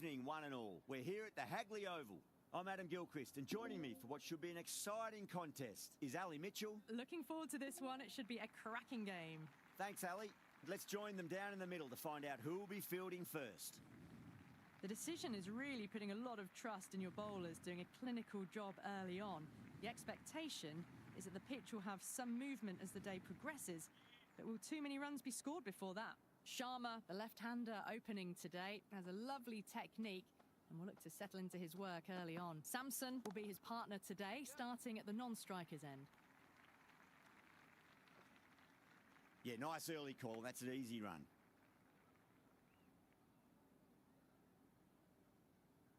evening, one and all. We're here at the Hagley Oval. I'm Adam Gilchrist, and joining me for what should be an exciting contest is Ali Mitchell. Looking forward to this one. It should be a cracking game. Thanks, Ali. Let's join them down in the middle to find out who will be fielding first. The decision is really putting a lot of trust in your bowlers doing a clinical job early on. The expectation is that the pitch will have some movement as the day progresses, but will too many runs be scored before that? Sharma, the left-hander opening today, has a lovely technique and will look to settle into his work early on. Samson will be his partner today, starting at the non-striker's end. Yeah, nice early call. That's an easy run.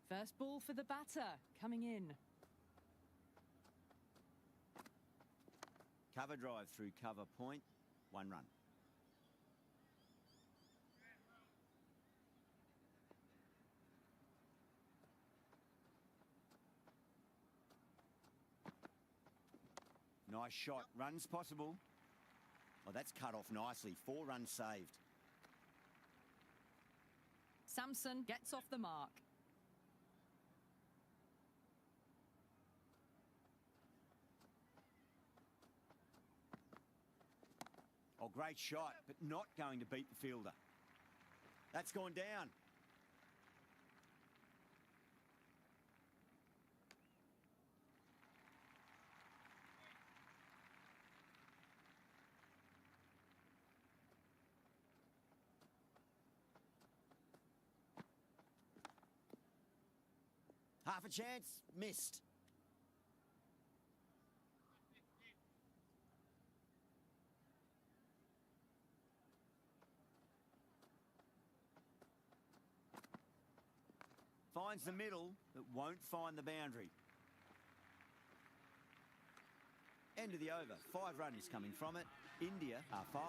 First ball for the batter, coming in. Cover drive through cover point, 1 run. Nice shot. Runs possible. Oh, that's cut off nicely. 4 runs saved. Samson gets off the mark. Oh, great shot, but not going to beat the fielder. That's gone down. Half a chance, missed. Finds the middle, but won't find the boundary. End of the over. 5 runs coming from it. India are 5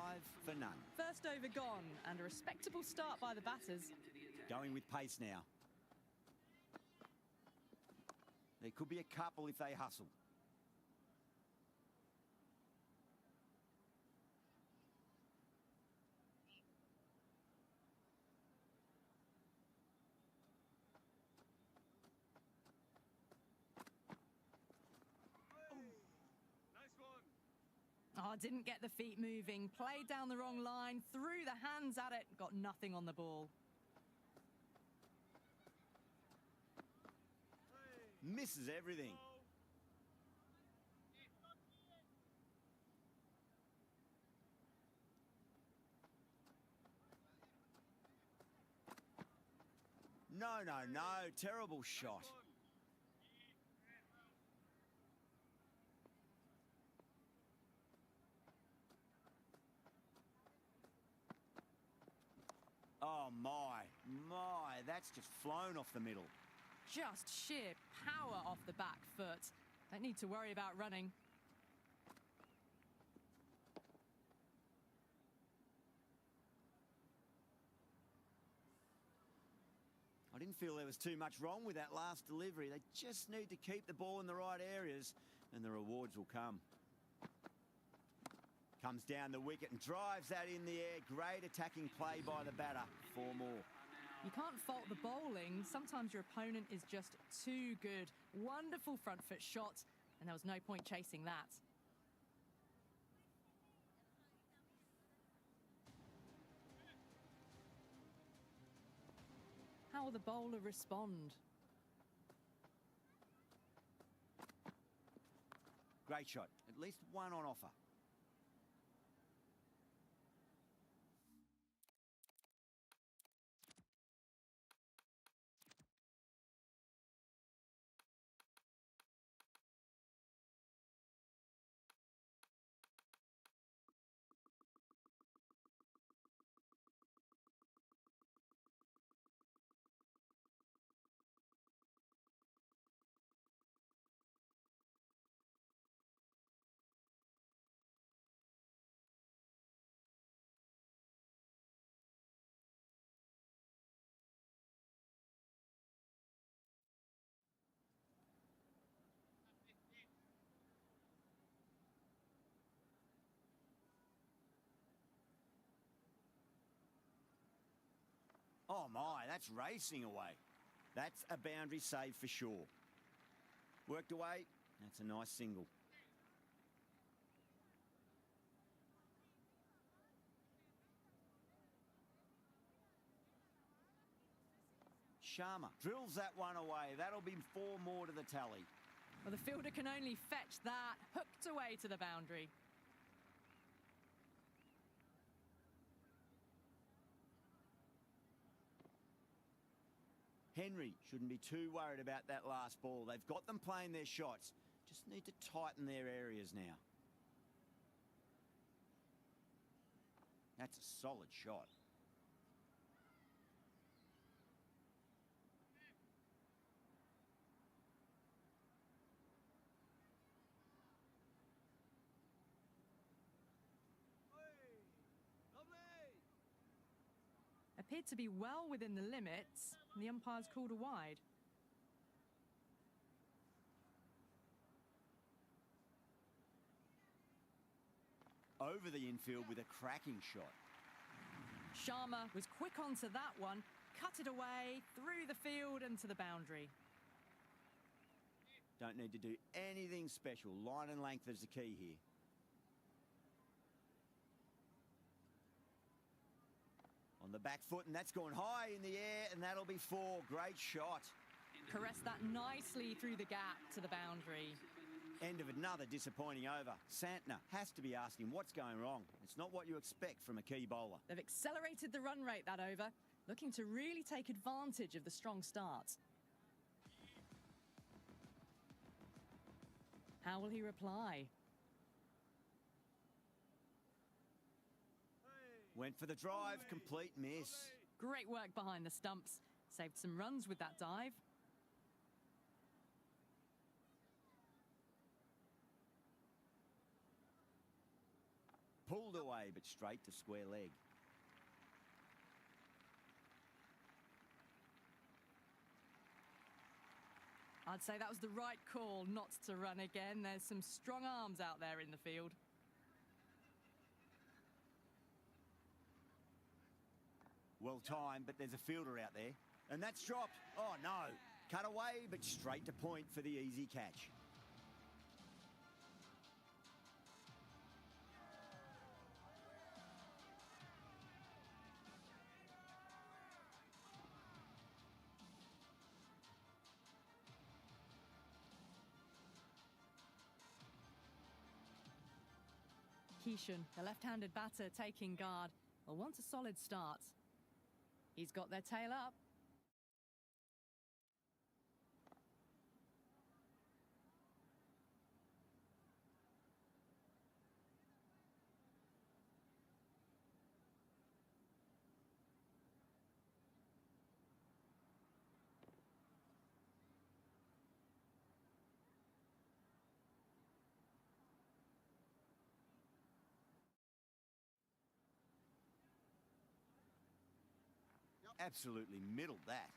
for none. First over gone, and a respectable start by the batters. Going with pace now. There could be a couple if they hustle. Oh, didn't get the feet moving. Played down the wrong line, threw the hands at it, got nothing on the ball. Misses everything. No. Terrible shot. Oh, my, that's just flown off the middle. Just sheer power off the back foot. Don't need to worry about running. I didn't feel there was too much wrong with that last delivery. They just need to keep the ball in the right areas and the rewards will come. Comes down the wicket and drives that in the air. Great attacking play by the batter. 4 more. You can't fault the bowling. Sometimes your opponent is just too good. Wonderful front foot shot, and there was no point chasing that. How will the bowler respond? Great shot. At least 1 on offer. Oh my, that's racing away. That's a boundary save for sure. Worked away. That's a nice single. Sharma drills that one away. That'll be 4 more to the tally. Well, the fielder can only fetch that, hooked away to the boundary. Henry shouldn't be too worried about that last ball. They've got them playing their shots. Just need to tighten their areas now. That's a solid shot. Appeared to be well within the limits, and the umpire's called a wide. Over the infield with a cracking shot. Sharma was quick onto that one, cut it away, through the field and to the boundary. Don't need to do anything special. Line and length is the key here. On the back foot, and that's gone high in the air, and that'll be 4. Great shot. Caressed that nicely through the gap to the boundary. End of another disappointing over. Santner has to be asking what's going wrong. It's not what you expect from a key bowler. They've accelerated the run rate that over, looking to really take advantage of the strong start. How will he reply? Went for the drive, complete miss. Great work behind the stumps. Saved some runs with that dive. Pulled away, but straight to square leg. I'd say that was the right call not to run again. There's some strong arms out there in the field. Well timed, but there's a fielder out there. And that's dropped. Oh, no. Cut away, but straight to point for the easy catch. Kishan, the left-handed batter, taking guard, will want a solid start. He's got their tail up. Absolutely middled that.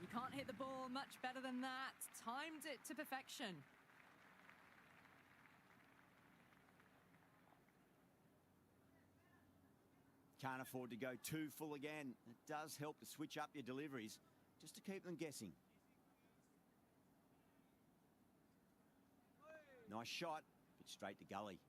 You can't hit the ball much better than that. Timed it to perfection. Can't afford to go too full again. It does help to switch up your deliveries, just to keep them guessing. Nice shot, but straight to gully.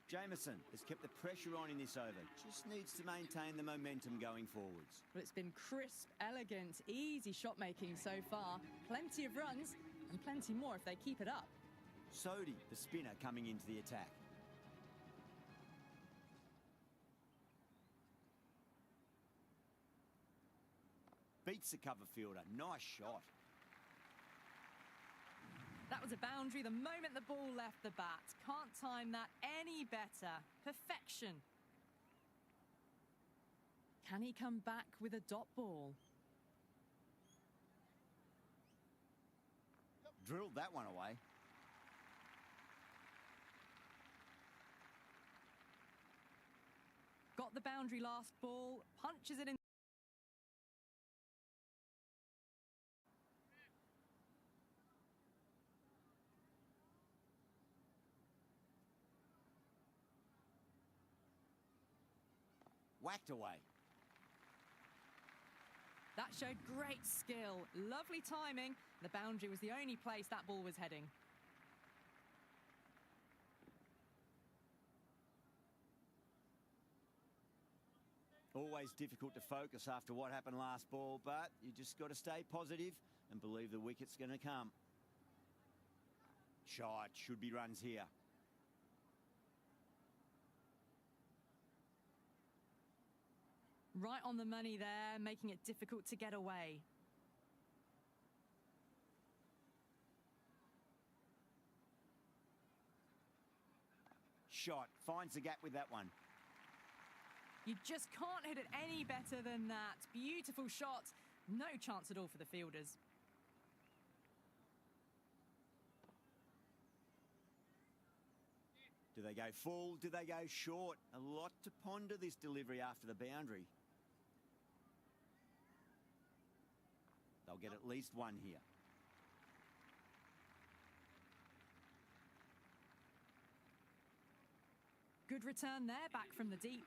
Jameson has kept the pressure on in this over. Just needs to maintain the momentum going forwards. Well, it's been crisp, elegant, easy shot making so far. Plenty of runs and plenty more if they keep it up. Sodhi, the spinner, coming into the attack. Beats the cover fielder. Nice shot. That was a boundary the moment the ball left the bat. Can't time that any better. Perfection. Can he come back with a dot ball? Drilled that one away. the boundary last ball, punches it in. Whacked away. That showed great skill, lovely timing. The boundary was the only place that ball was heading. Always difficult to focus after what happened last ball, but you just got to stay positive and believe the wicket's going to come. Shot, should be runs here. Right on the money there, making it difficult to get away. Shot, finds the gap with that one. You just can't hit it any better than that. Beautiful shot. No chance at all for the fielders. Do they go full? Do they go short? A lot to ponder this delivery after the boundary. They'll get at least one here. Good return there, back from the deep.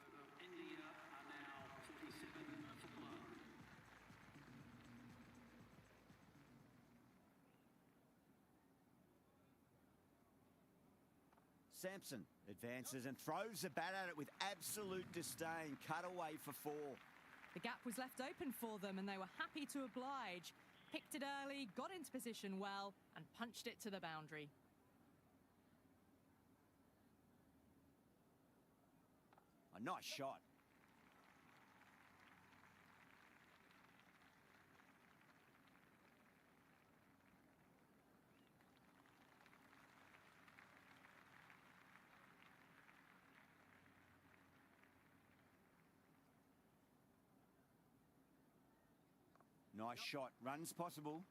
Sampson advances and throws the bat at it with absolute disdain. Cut away for 4. The gap was left open for them and they were happy to oblige. Picked it early, got into position well and punched it to the boundary. A nice shot. Nice shot. Runs possible.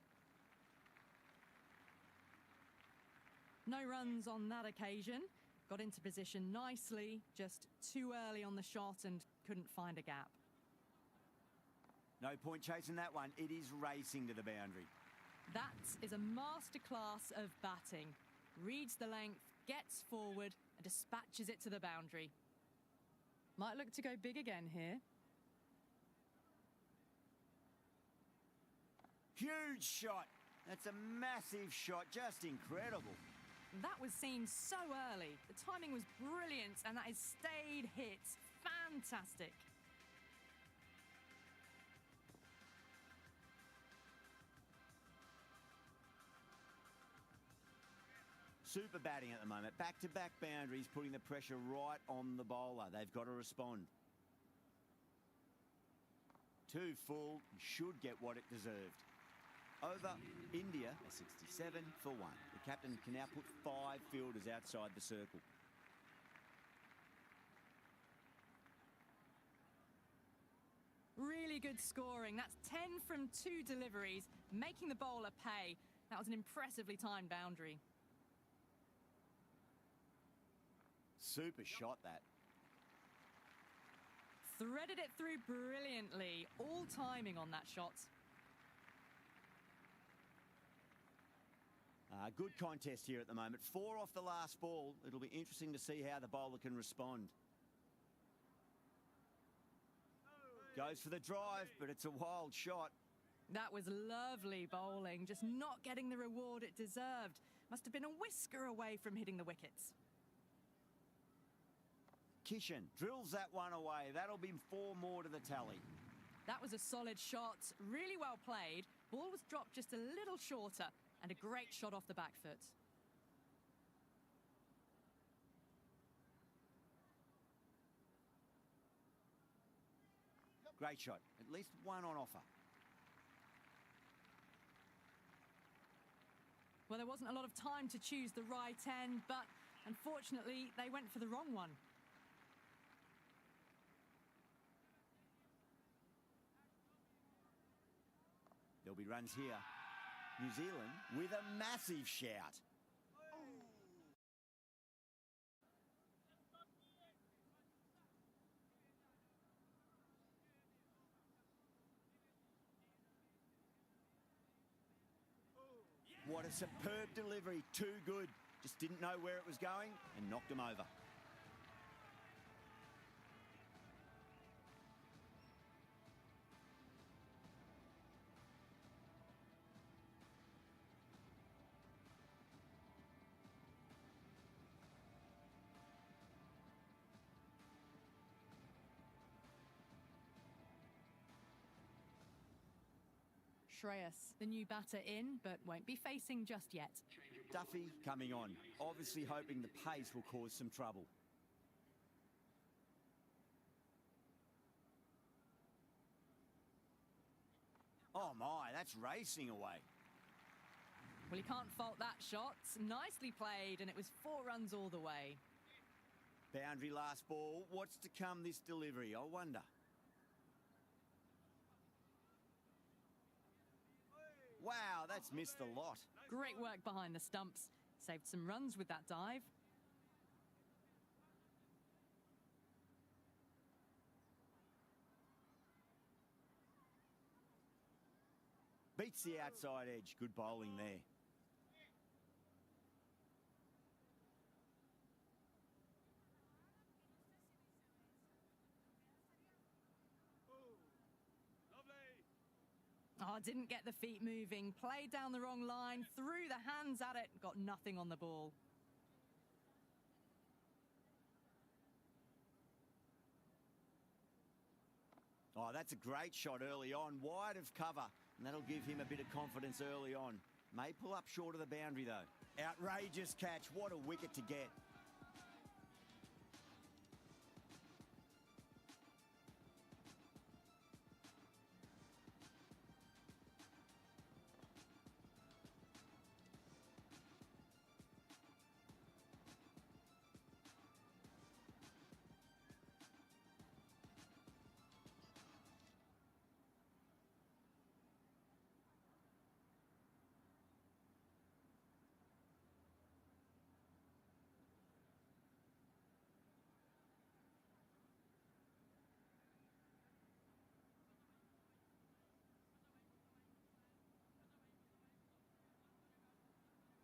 No runs on that occasion. Got into position nicely, just too early on the shot and couldn't find a gap. No point chasing that one. It is racing to the boundary. That is a masterclass of batting. Reads the length, gets forward and dispatches it to the boundary. Might look to go big again here. Huge shot. That's a massive shot. Just incredible. That was seen so early. The timing was brilliant and that is stayed hit. Fantastic. Super batting at the moment. Back-to-back boundaries, putting the pressure right on the bowler. They've got to respond. 2 full. Should get what it deserved. Over India, a 67 for 1. The captain can now put 5 fielders outside the circle. Really good scoring. That's 10 from 2 deliveries, making the bowler pay. That was an impressively timed boundary. Super shot, that. Threaded it through brilliantly. All timing on that shot. Good contest here at the moment. 4 off the last ball. It'll be interesting to see how the bowler can respond. Goes for the drive, but it's a wild shot. That was lovely bowling, just not getting the reward it deserved. Must have been a whisker away from hitting the wickets. Kishan drills that one away. That'll be 4 more to the tally. That was a solid shot, really well played. Ball was dropped just a little shorter and a great shot off the back foot. Great shot. At least 1 on offer. Well, there wasn't a lot of time to choose the right end, but unfortunately, they went for the wrong one. There'll be runs here. New Zealand with a massive shout. What a superb delivery, too good. Just didn't know where it was going and knocked him over. Shreyas, the new batter in, but won't be facing just yet. Duffy coming on, obviously hoping the pace will cause some trouble. Oh my, that's racing away. Well, he can't fault that shot. Nicely played, and it was 4 runs all the way. Boundary last ball. What's to come this delivery, I wonder. Wow, that's missed a lot. Great work behind the stumps. Saved some runs with that dive. Beats the outside edge. Good bowling there. Oh, didn't get the feet moving. Played down the wrong line. Threw the hands at it. Got nothing on the ball. Oh, that's a great shot early on. Wide of cover. And that'll give him a bit of confidence early on. May pull up short of the boundary, though. Outrageous catch. What a wicket to get.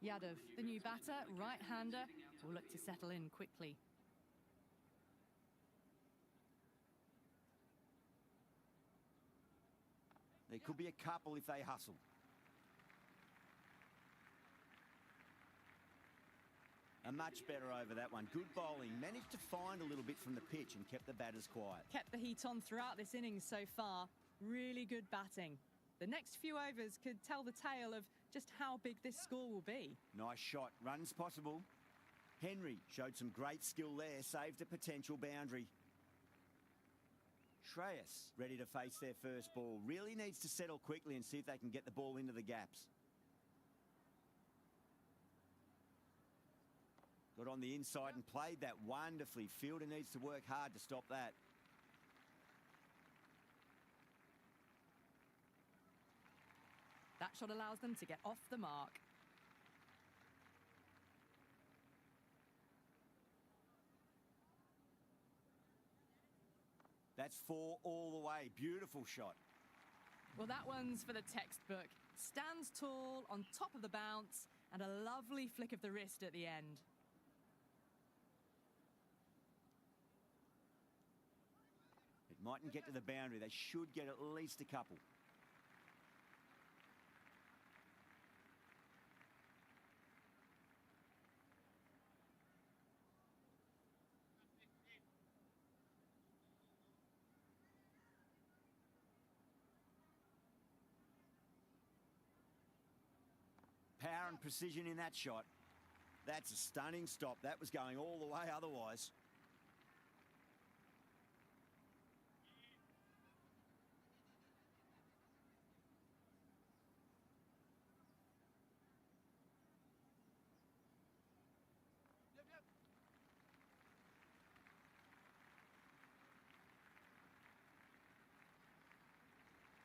Yadav, the new batter, right-hander, will look to settle in quickly. There could be a couple if they hustle. A much better over that one. Good bowling. Managed to find a little bit from the pitch and kept the batters quiet. Kept the heat on throughout this innings so far. Really good batting. The next few overs could tell the tale of just how big this score will be. Nice shot. Runs possible. Henry showed some great skill there. Saved a potential boundary. Shreyas ready to face their first ball. Really needs to settle quickly and see if they can get the ball into the gaps. Got on the inside and played that wonderfully. Fielder needs to work hard to stop that. That shot allows them to get off the mark. That's 4 all the way. Beautiful shot. Well, that one's for the textbook. Stands tall, on top of the bounce, and a lovely flick of the wrist at the end. It mightn't get to the boundary. They should get at least a couple. Power and precision in that shot. That's a stunning stop. That was going all the way otherwise.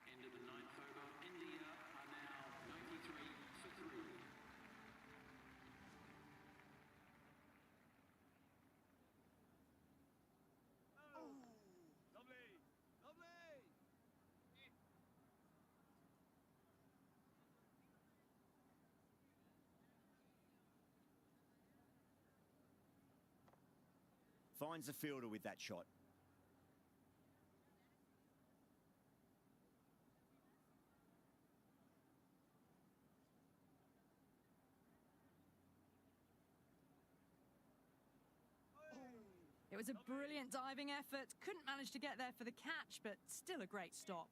End of the 9th over. India are now 93 for 3. Finds the fielder with that shot. It was a brilliant diving effort. Couldn't manage to get there for the catch, but still a great stop.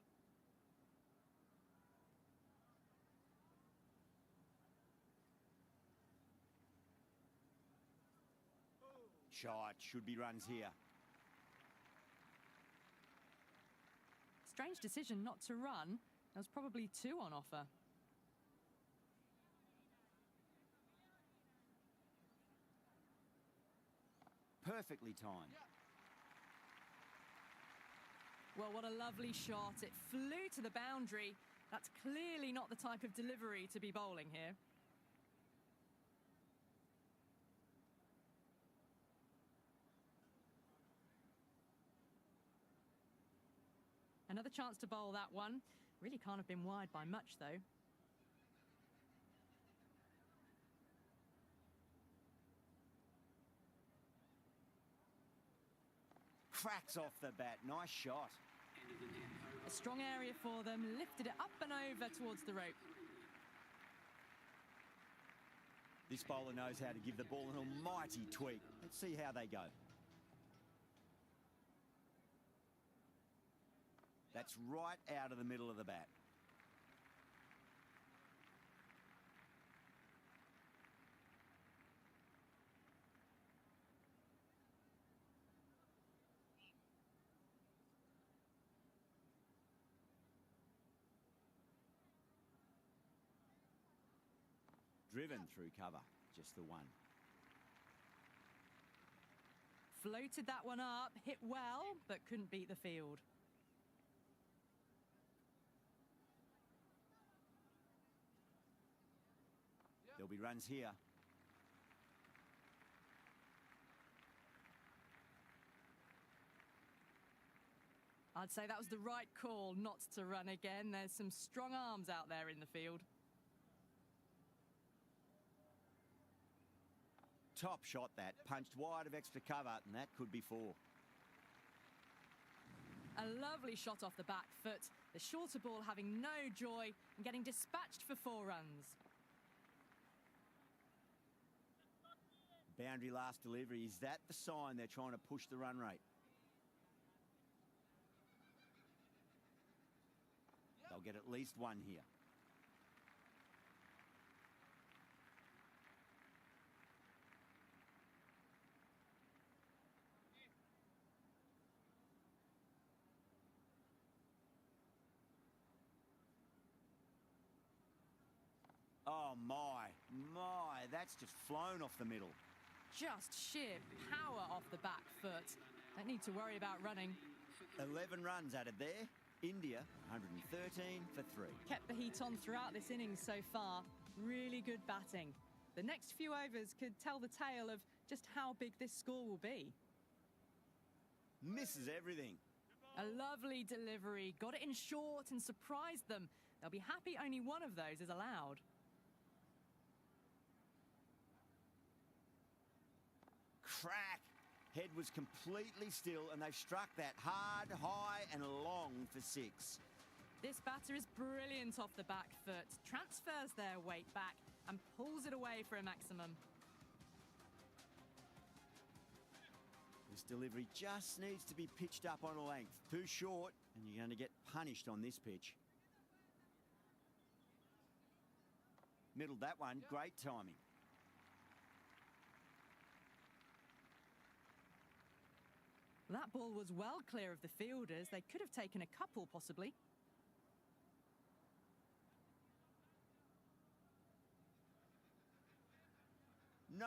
Shot. Should be runs here. Strange decision not to run. There was probably 2 on offer. Perfectly timed. Well, what a lovely shot. It flew to the boundary. That's clearly not the type of delivery to be bowling here. Another chance to bowl that one. Really can't have been wide by much, though. Cracks off the bat. Nice shot. A strong area for them. Lifted it up and over towards the rope. This bowler knows how to give the ball an almighty tweak. Let's see how they go. That's right out of the middle of the bat. Driven through cover, just the one. Floated that one up, hit well, but couldn't beat the field. There'll be runs here. I'd say that was the right call not to run again. There's some strong arms out there in the field. Top shot that, punched wide of extra cover, and that could be 4. A lovely shot off the back foot. The shorter ball having no joy and getting dispatched for 4 runs. Boundary last delivery. Is that the sign they're trying to push the run rate? They'll get at least 1 here. Oh my, that's just flown off the middle. Just sheer power off the back foot. Don't need to worry about running. 11 runs added there. India, 113 for 3. Kept the heat on throughout this innings so far. Really good batting. The next few overs could tell the tale of just how big this score will be. Misses everything. A lovely delivery. Got it in short and surprised them. They'll be happy only one of those is allowed. Crack. Head was completely still, and they've struck that hard, high, and long for 6. This batter is brilliant off the back foot. Transfers their weight back and pulls it away for a maximum. This delivery just needs to be pitched up on a length. Too short, and you're going to get punished on this pitch. Middled that one. Great timing. That ball was well clear of the fielders. They could have taken a couple, possibly. No.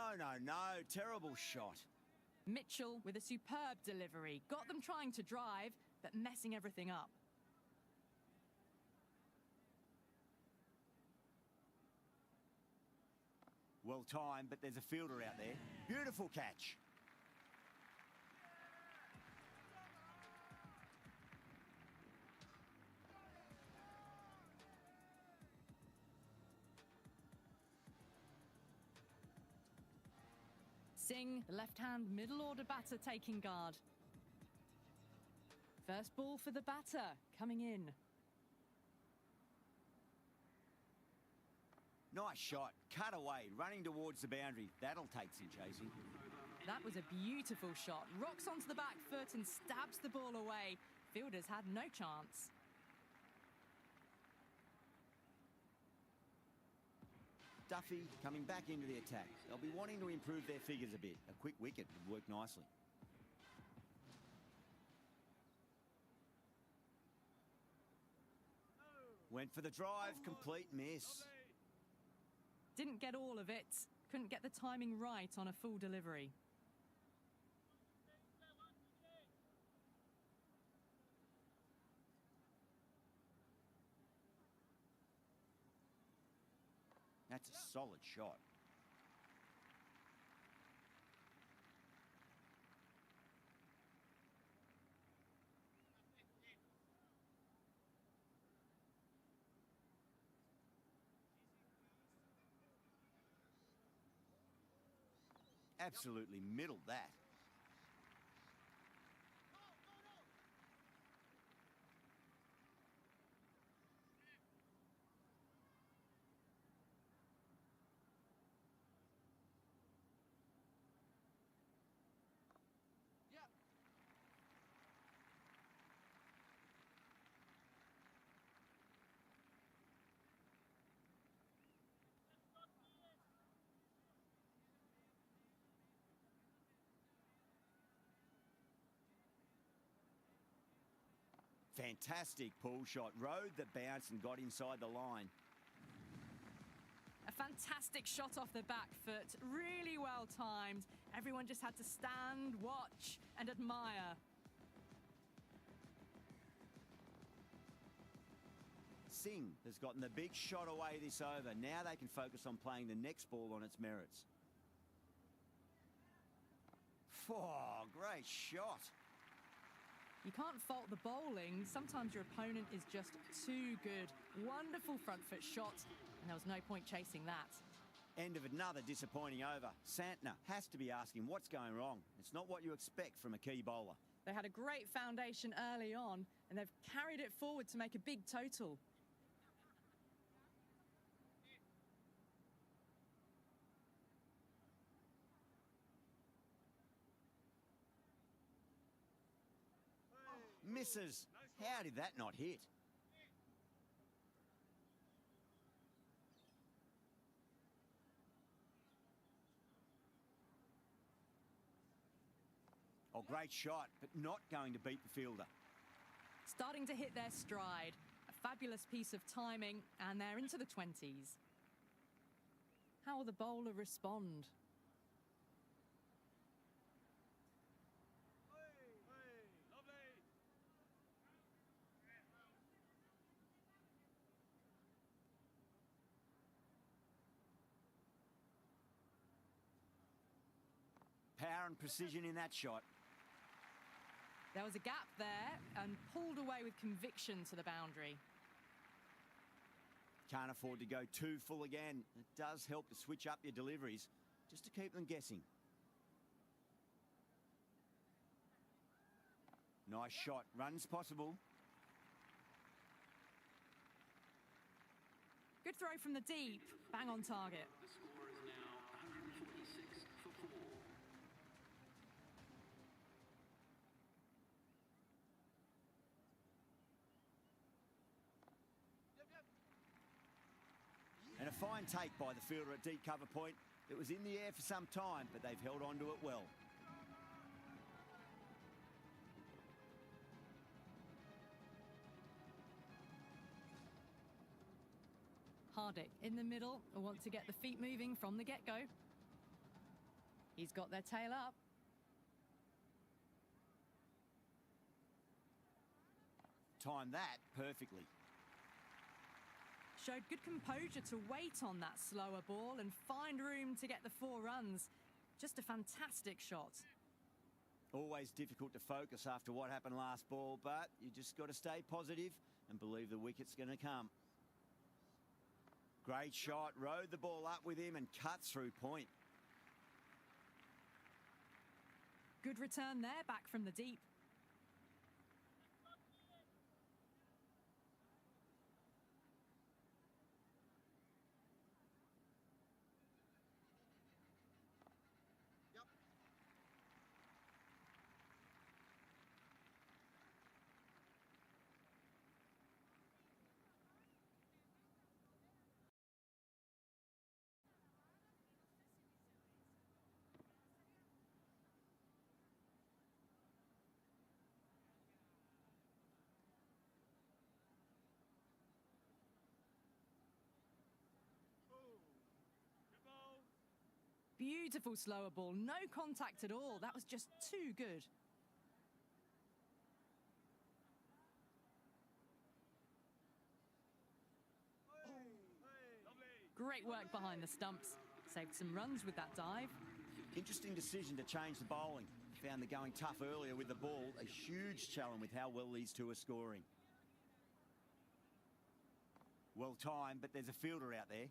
Terrible shot. Mitchell with a superb delivery. Got them trying to drive, but messing everything up. Well timed, but there's a fielder out there. Beautiful catch. Singh, the left-hand middle order batter, taking guard. First ball for the batter, coming in. Nice shot. Cut away, running towards the boundary. That'll take some chasing. That was a beautiful shot. Rocks onto the back foot and stabs the ball away. Fielders had no chance. Duffy coming back into the attack. They'll be wanting to improve their figures a bit. A quick wicket would work nicely. Went for the drive, complete miss. Didn't get all of it. Couldn't get the timing right on a full delivery. That's a solid shot. Absolutely middled that. Fantastic pull shot. Rode the bounce and got inside the line. A fantastic shot off the back foot. Really well timed. Everyone just had to stand, watch and admire. Singh has gotten the big shot away this over. Now they can focus on playing the next ball on its merits. Oh, great shot. You can't fault the bowling. Sometimes your opponent is just too good. Wonderful front foot shot, and there was no point chasing that. End of another disappointing over. Santner has to be asking what's going wrong. It's not what you expect from a key bowler. They had a great foundation early on, and they've carried it forward to make a big total. Misses. How did that not hit? Oh, great shot, but not going to beat the fielder. Starting to hit their stride. A fabulous piece of timing, and they're into the 20s. How will the bowler respond? Power and precision in that shot. There was a gap there and pulled away with conviction to the boundary. Can't afford to go too full again. It does help to switch up your deliveries, just to keep them guessing. Nice shot. Runs possible. Good throw from the deep. Bang on target. The score is now 146 for 4. And a fine take by the fielder at deep cover point. It was in the air for some time, but they've held on to it well. Hardick in the middle, want to get the feet moving from the get-go. He's got their tail up. Timed that perfectly. Showed good composure to wait on that slower ball and find room to get the 4 runs. Just a fantastic shot. Always difficult to focus after what happened last ball, but you just got to stay positive and believe the wicket's going to come. Great shot, rode the ball up with him and cut through point. Good return there, back from the deep. Beautiful slower ball, no contact at all. That was just too good. Great work behind the stumps. Saved some runs with that dive. Interesting decision to change the bowling. Found the going tough earlier with the ball. A huge challenge with how well these two are scoring. Well timed, but there's a fielder out there.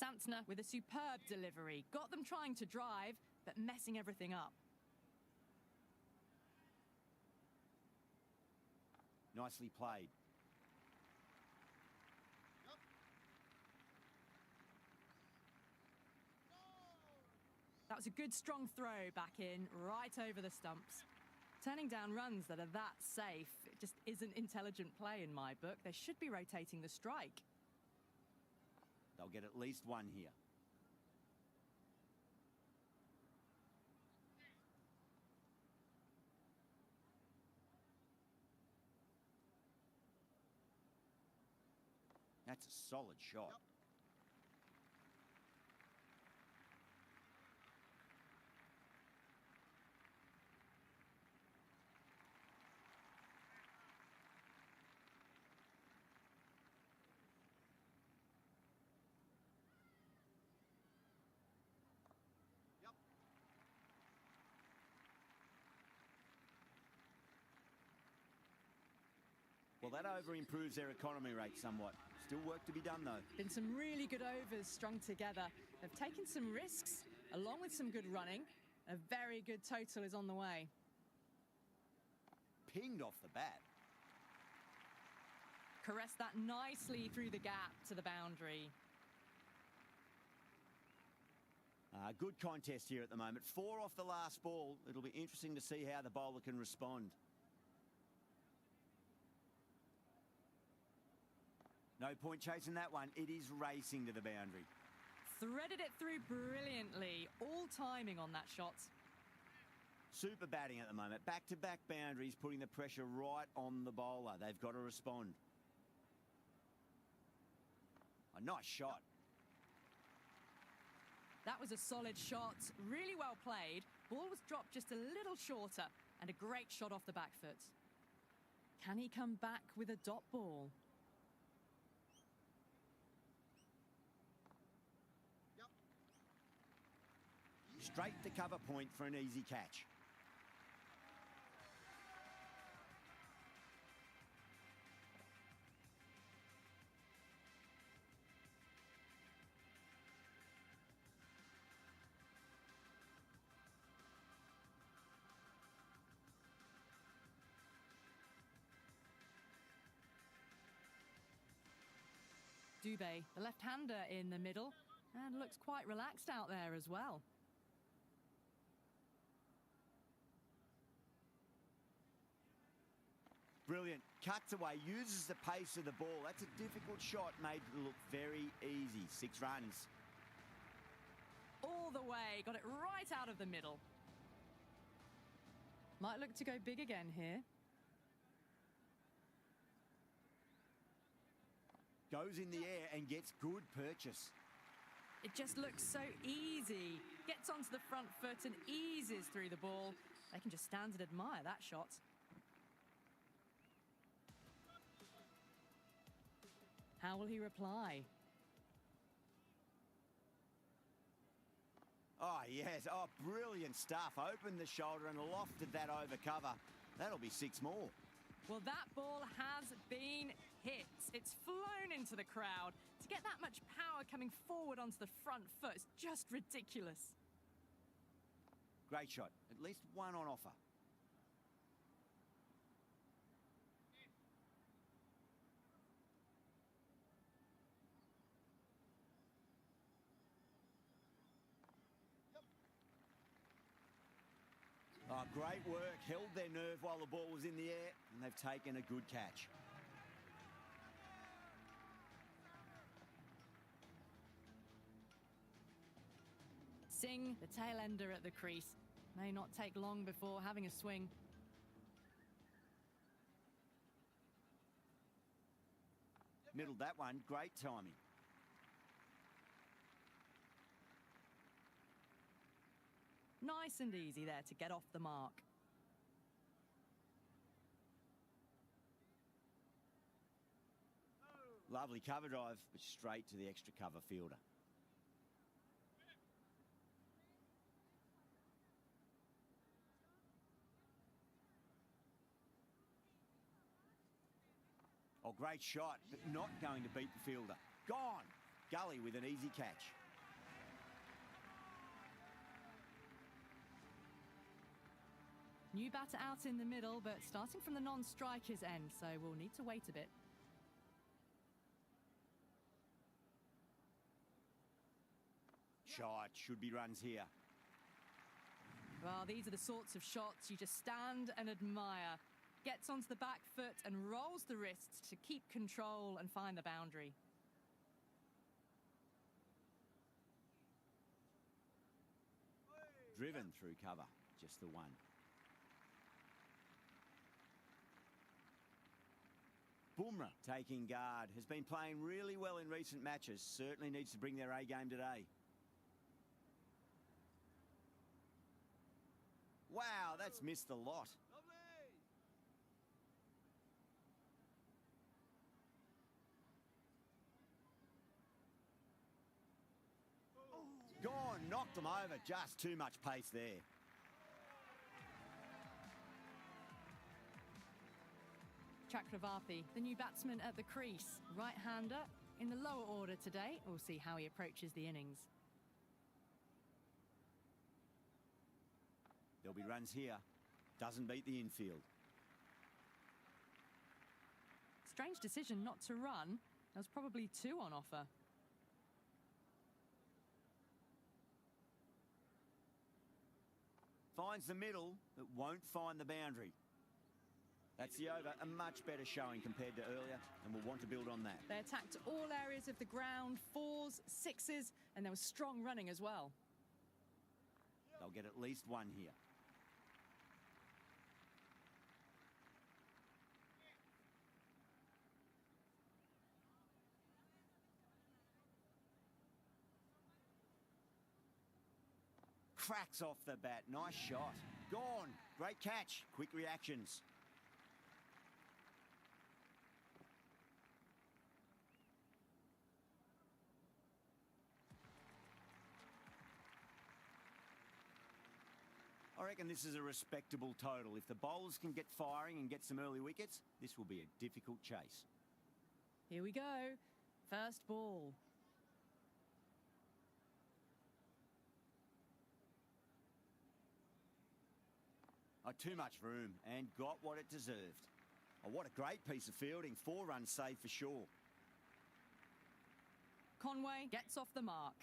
Santner with a superb delivery. Got them trying to drive, but messing everything up. Nicely played. That was a good strong throw back in, right over the stumps. Turning down runs that are that safe, it just isn't intelligent play in my book. They should be rotating the strike. They'll get at least one here. That's a solid shot. Well, that over improves their economy rate somewhat. Still work to be done, though. Been some really good overs strung together. They've taken some risks, along with some good running. A very good total is on the way. Pinged off the bat. Caressed that nicely through the gap to the boundary. Good contest here at the moment. 4 off the last ball. It'll be interesting to see how the bowler can respond. No point chasing that one. It is racing to the boundary. Threaded it through brilliantly. All timing on that shot. Super batting at the moment. Back-to-back boundaries, putting the pressure right on the bowler. They've got to respond. A nice shot. That was a solid shot. Really well played. Ball was dropped just a little shorter. And a great shot off the back foot. Can he come back with a dot ball? Straight to cover point for an easy catch. Dubé, the left-hander in the middle, and looks quite relaxed out there as well. Brilliant. Cuts away, uses the pace of the ball. That's a difficult shot, made to look very easy. 6 runs. All the way, got it right out of the middle. Might look to go big again here. Goes in the air and gets good purchase. It just looks so easy. Gets onto the front foot and eases through the ball. They can just stand and admire that shot. How will he reply? Oh, yes. Oh, brilliant stuff. Opened the shoulder and lofted that over cover. That'll be 6 more. Well, that ball has been hit. It's flown into the crowd. To get that much power coming forward onto the front foot is just ridiculous. Great shot. At least one on offer. Oh, great work. Held their nerve while the ball was in the air, and they've taken a good catch. Singh, the tail ender at the crease. May not take long before having a swing. Middled that one. Great timing. Nice and easy there to get off the mark. Lovely cover drive, but straight to the extra cover fielder. Oh, great shot, but not going to beat the fielder. Gone. Gully with an easy catch. New batter out in the middle, but starting from the non-striker's end, so we'll need to wait a bit. Shot. Should be runs here. Well, these are the sorts of shots you just stand and admire. Gets onto the back foot and rolls the wrists to keep control and find the boundary. Driven through cover. Just the one. Bumrah taking guard. Has been playing really well in recent matches. Certainly needs to bring their A game today. Wow, that's missed a lot. Gone, knocked them over. Just too much pace there. Chakravarthy, the new batsman at the crease. Right-hander in the lower order today. We'll see how he approaches the innings. There'll be runs here. Doesn't beat the infield. Strange decision not to run. There was probably 2 on offer. Finds the middle, but won't find the boundary. That's the over. A much better showing compared to earlier, and we'll want to build on that. They attacked all areas of the ground, 4s, 6s, and there was strong running as well. They'll get at least one here. Cracks off the bat. Nice shot. Gone. Great catch. Quick reactions. I reckon this is a respectable total. If the bowlers can get firing and get some early wickets, this will be a difficult chase. Here we go. First ball. Oh, too much room and got what it deserved. Oh, what a great piece of fielding. 4 runs saved for sure. Conway gets off the mark.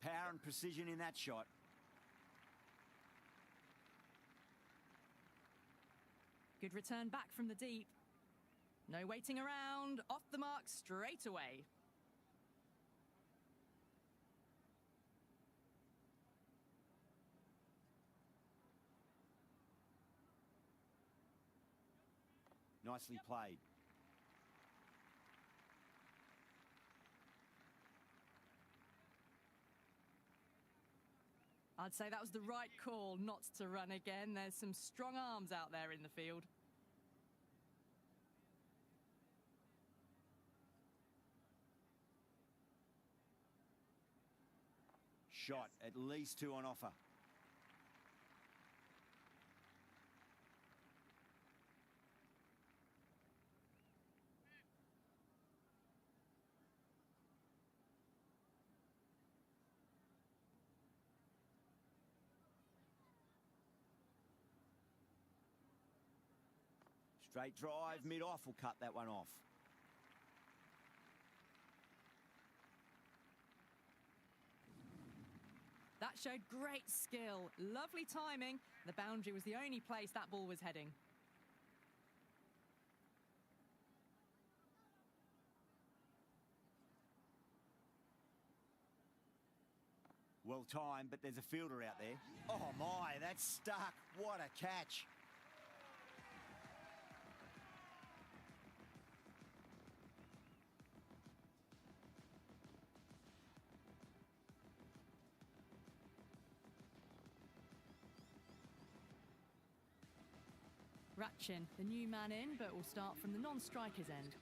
Power and precision in that shot. Good return back from the deep. No waiting around. Off the mark straight away. Nicely played. I'd say that was the right call not to run again. There's some strong arms out there in the field. Shot, at least 2 on offer. Straight drive, mid-off will cut that one off. That showed great skill. Lovely timing. The boundary was the only place that ball was heading. Well timed, but there's a fielder out there. Oh my, that's stuck. What a catch. Ratchin, the new man in, but will start from the non-striker's end.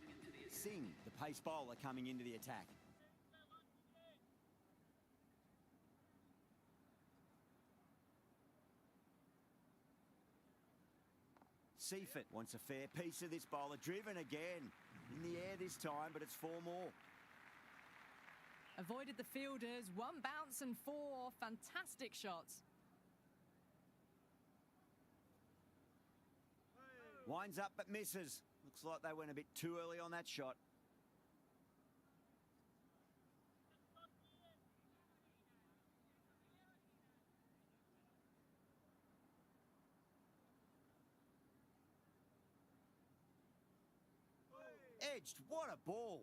Singh, the pace bowler, coming into the attack. Seifert wants a fair piece of this bowler. Driven again. In the air this time, but it's 4 more. Avoided the fielders. 1 bounce and 4. Fantastic shots. Winds up but misses. Looks like they went a bit too early on that shot. Edged, what a ball.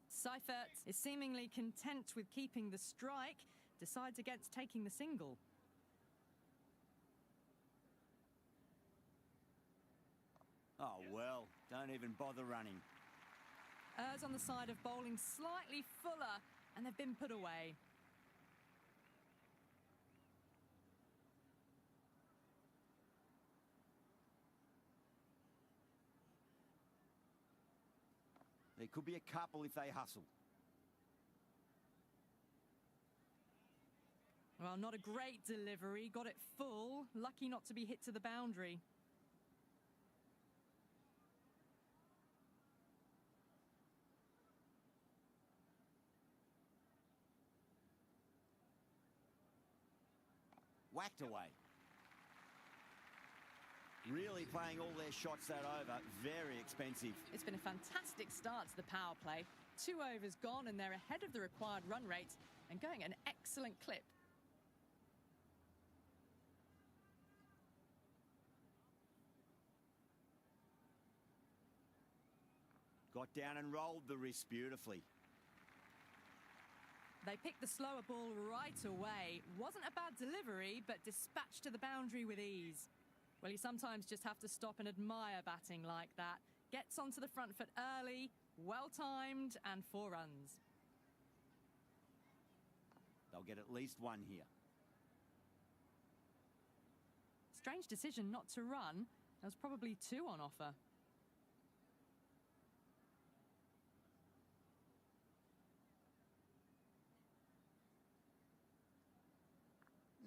Seifert is seemingly content with keeping the strike, decides against taking the single. Oh well, don't even bother running. Errs on the side of bowling slightly fuller, and they've been put away. There could be a couple if they hustle. Well, not a great delivery. Got it full. Lucky not to be hit to the boundary. Whacked away. Really playing all their shots that over. Very expensive. It's been a fantastic start to the power play. 2 overs gone and they're ahead of the required run rate and going at an excellent clip. Got down and rolled the wrist beautifully. They picked the slower ball right away. Wasn't a bad delivery, but dispatched to the boundary with ease. Well, you sometimes just have to stop and admire batting like that. Gets onto the front foot early, well-timed, and 4 runs. They'll get at least 1 here. Strange decision not to run. There was probably 2 on offer.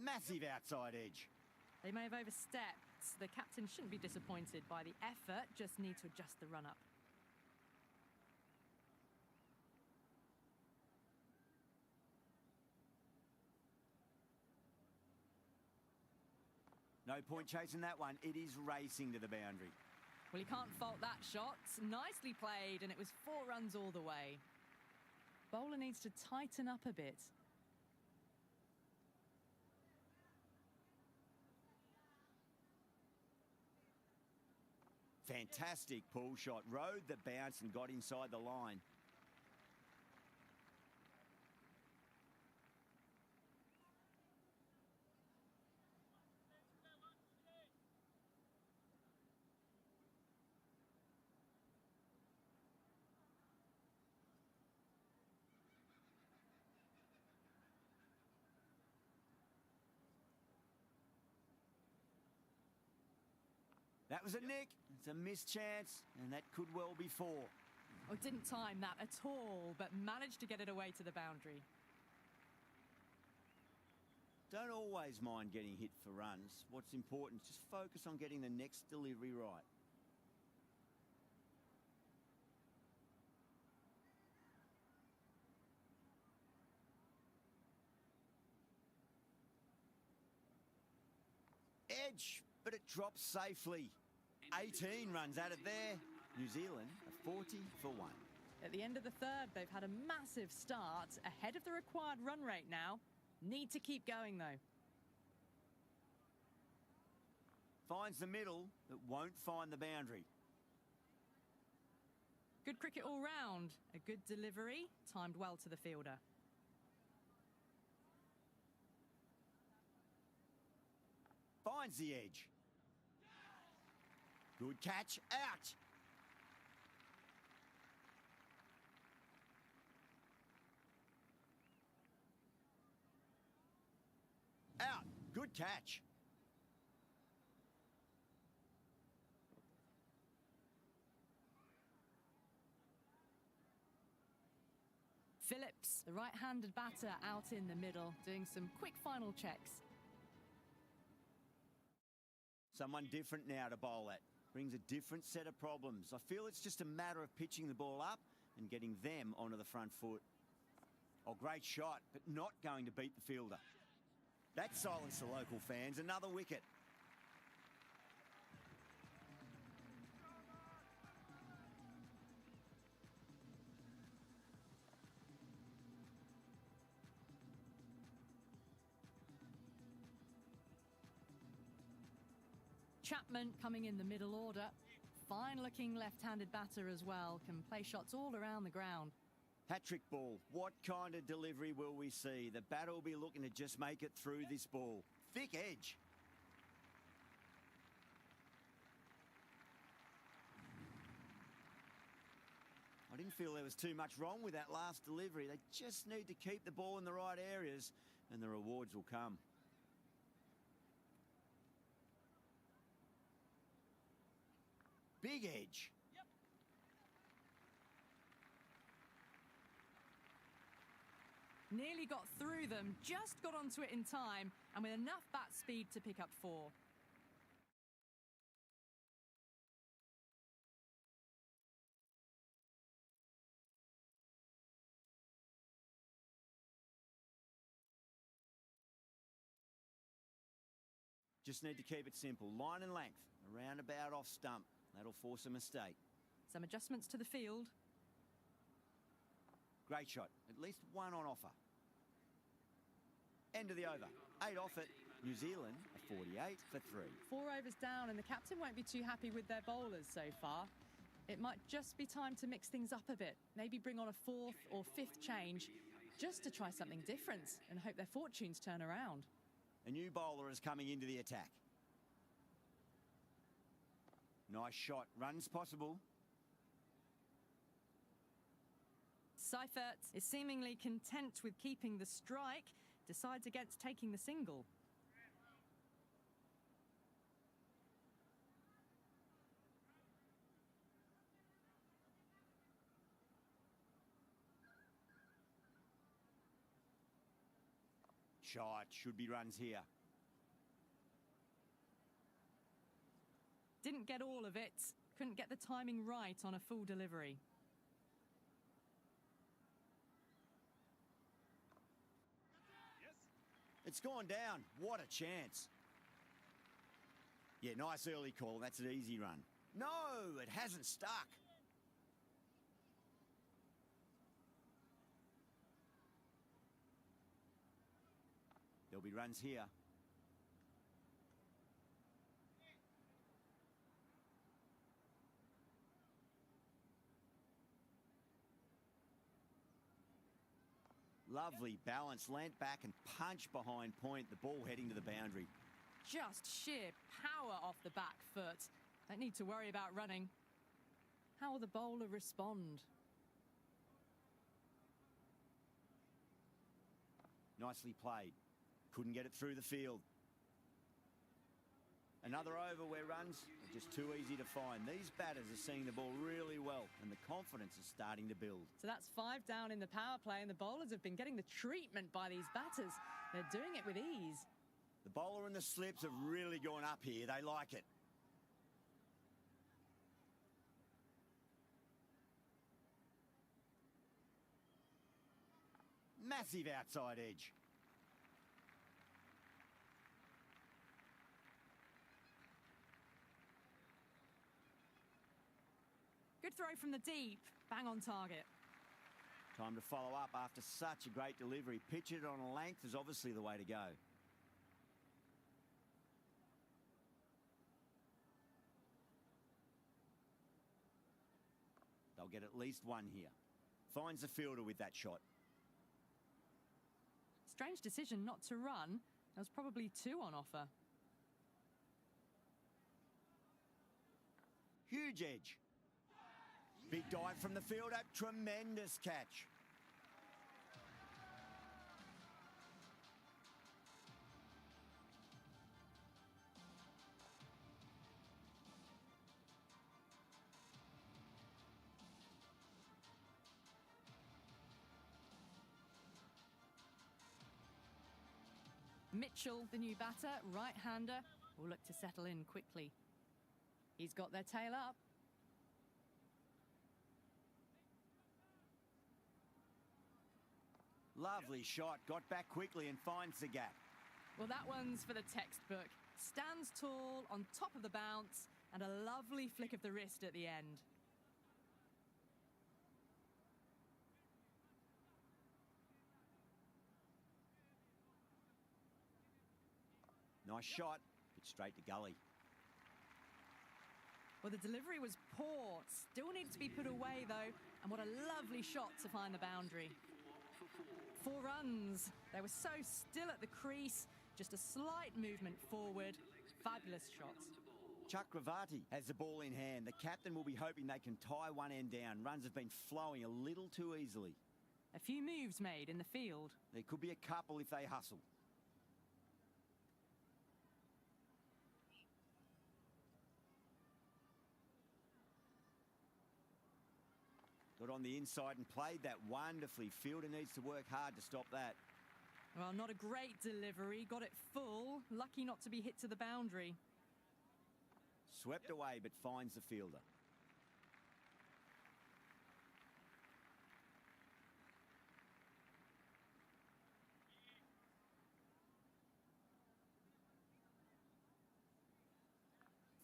Massive outside edge. They may have overstepped. The captain shouldn't be disappointed by the effort, just need to adjust the run-up. No point chasing that one. It is racing to the boundary. Well, you can't fault that shot. Nicely played, and it was 4 runs all the way. Bowler needs to tighten up a bit. Fantastic pull shot. Rode the bounce and got inside the line. That was a nick. It's a missed chance, and that could well be 4. Oh, didn't time that at all, but managed to get it away to the boundary. Don't always mind getting hit for runs. What's important is just focus on getting the next delivery right. Edge, but it drops safely. 18 runs at it there. New Zealand are 40 for 1. At the end of the third, they've had a massive start, ahead of the required run rate now. Need to keep going, though. Finds the middle, but won't find the boundary. Good cricket all round. A good delivery, timed well to the fielder. Finds the edge. Good catch, out. Out, good catch. Phillips, the right-handed batter, out in the middle, doing some quick final checks. Someone different now to bowl at. Brings a different set of problems. I feel it's just a matter of pitching the ball up and getting them onto the front foot. Oh, great shot, but not going to beat the fielder. That silenced the local fans. Another wicket. Chapman coming in the middle order. Fine-looking left-handed batter as well. Can play shots all around the ground. Hat-trick ball. What kind of delivery will we see? The batter will be looking to just make it through this ball. Thick edge. I didn't feel there was too much wrong with that last delivery. They just need to keep the ball in the right areas and the rewards will come. Big edge. Yep. Nearly got through them, just got onto it in time, and with enough bat speed to pick up 4. Just need to keep it simple. Line and length. Around about off stump. That'll force a mistake. Some adjustments to the field. Great shot. At least one on offer. End of the over. 8 off it. New Zealand are 48 for 3. 4 overs down, and the captain won't be too happy with their bowlers so far. It might just be time to mix things up a bit. Maybe bring on a 4th or 5th change just to try something different and hope their fortunes turn around. A new bowler is coming into the attack. Nice shot. Runs possible. Seifert is seemingly content with keeping the strike, decides against taking the single. Shot. Should be runs here. Didn't get all of it. Couldn't get the timing right on a full delivery. It's gone down. What a chance. Yeah, nice early call. That's an easy run. No, it hasn't stuck. There'll be runs here. Lovely balance, land back and punch behind point. The ball heading to the boundary. Just sheer power off the back foot. Don't need to worry about running. How will the bowler respond? Nicely played. Couldn't get it through the field. Another over where runs are just too easy to find. These batters are seeing the ball really well and the confidence is starting to build. So that's 5 down in the power play, and the bowlers have been getting the treatment by these batters. They're doing it with ease. The bowler and the slips have really gone up here. They like it. Massive outside edge. Good throw from the deep. Bang on target. Time to follow up after such a great delivery. Pitch it on a length is obviously the way to go. They'll get at least one here. Finds the fielder with that shot. Strange decision not to run. There was probably 2 on offer. Huge edge. Big dive from the fielder. Tremendous catch. Mitchell, the new batter, right-hander, will look to settle in quickly. He's got their tail up. Lovely shot. Got back quickly and finds the gap. Well, that one's for the textbook. Stands tall, on top of the bounce, and a lovely flick of the wrist at the end. Nice shot. Pitch straight to gully. Well, the delivery was poor. Still needs to be put away, though. And what a lovely shot to find the boundary. 4 runs. They were so still at the crease. Just a slight movement forward. Fabulous shots. Chakravarti has the ball in hand. The captain will be hoping they can tie one end down. Runs have been flowing a little too easily. A few moves made in the field. There could be a couple if they hustle. Got on the inside and played that wonderfully. Fielder needs to work hard to stop that. Well, not a great delivery. Got it full. Lucky not to be hit to the boundary. Swept away, but finds the fielder.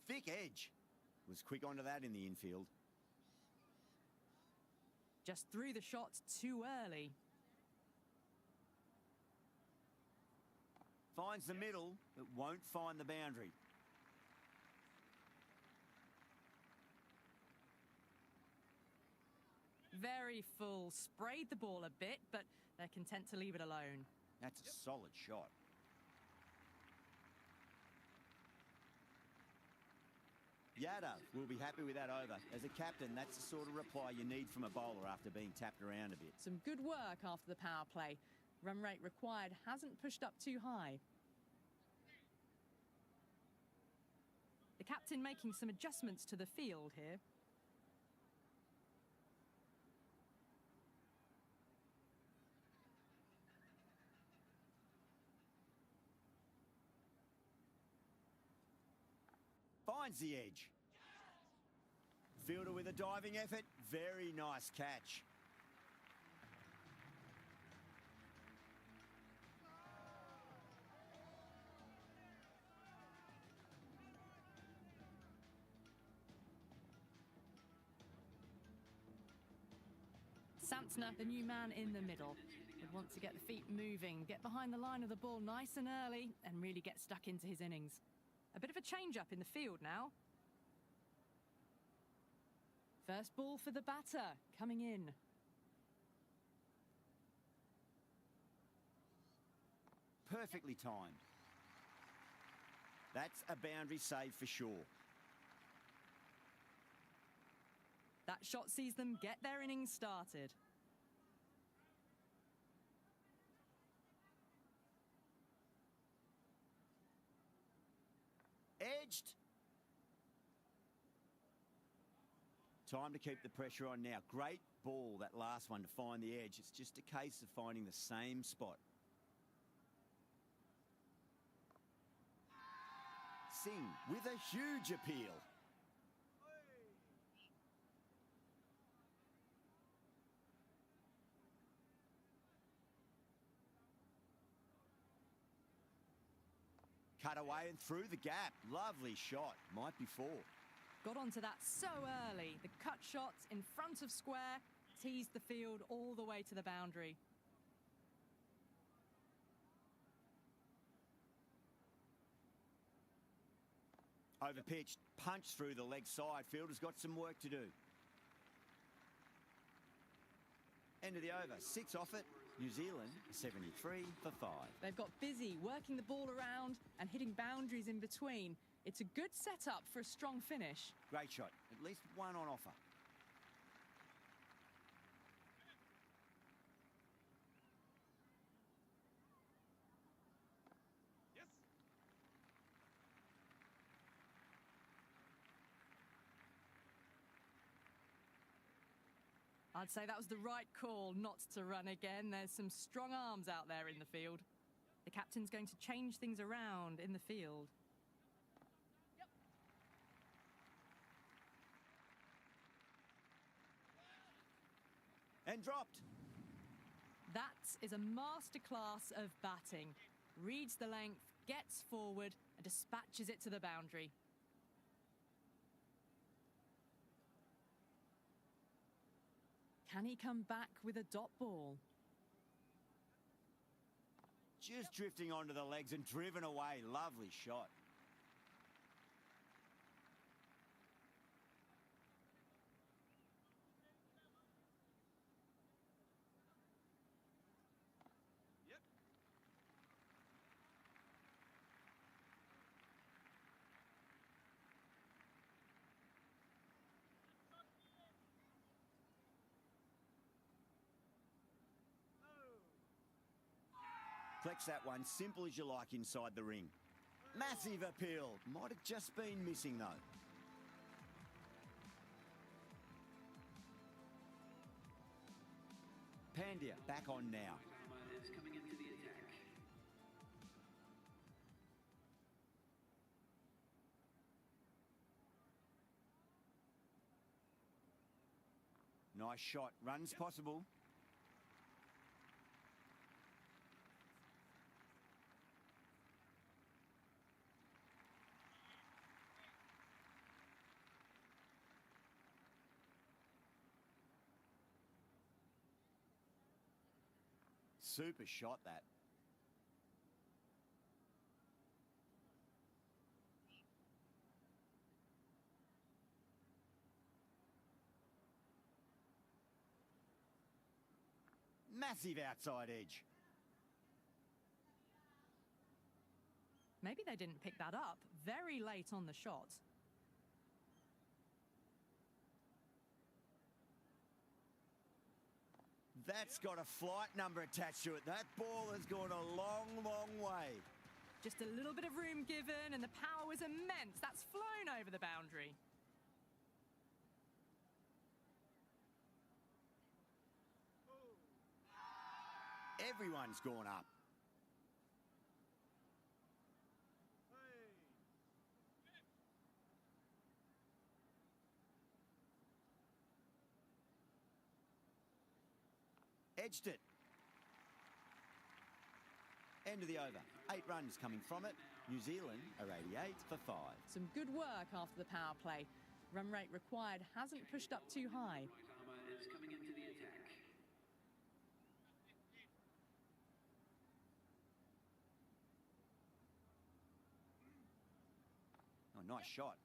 Thick edge. Was quick onto that in the infield. Just threw the shot too early. Finds the middle, but won't find the boundary. Very full. Sprayed the ball a bit, but they're content to leave it alone. That's a solid shot. Yadav will be happy with that over. As a captain, that's the sort of reply you need from a bowler after being tapped around a bit. Some good work after the power play. Run rate required hasn't pushed up too high. The captain making some adjustments to the field here. Finds the edge. Fielder with a diving effort. Very nice catch. Santner, the new man in the middle, would want to get the feet moving, get behind the line of the ball nice and early, and really get stuck into his innings. A bit of a change-up in the field now. First ball for the batter, coming in. Perfectly timed. That's a boundary save for sure. That shot sees them get their innings started. edged. Time to keep the pressure on now. Great ball, that last one, to find the edge. It's just a case of finding the same spot. Singh with a huge appeal. Cut away and through the gap. Lovely shot. Might be four. Got onto that so early. The cut shot in front of square teased the field all the way to the boundary. Overpitched, punch through the leg side. Fielder's got some work to do. End of the over. 6 off it. New Zealand 73 for 5. They've got busy working the ball around and hitting boundaries in between. It's a good setup for a strong finish. Great shot. At least one on offer. I'd say that was the right call not to run again. There's some strong arms out there in the field. The captain's going to change things around in the field. And dropped. That is a masterclass of batting. Reads the length, gets forward and dispatches it to the boundary. Can he come back with a dot ball? Just drifting onto the legs and driven away. Lovely shot. Flex that one, simple as you like inside the ring. Massive appeal. Might have just been missing though. Pandya back on now. Is coming into the attack. Nice shot. Runs possible. Super shot, that. Massive outside edge. Maybe they didn't pick that up very late on the shot. That's got a flight number attached to it. That ball has gone a long, long way. Just a little bit of room given and the power was immense. That's flown over the boundary. Everyone's gone up. Edged it. End of the over. 8 runs coming from it. New Zealand are 88 for 5. Some good work after the power play. Run rate required hasn't pushed up too high. Right armour is coming into the attack. Oh, nice shot.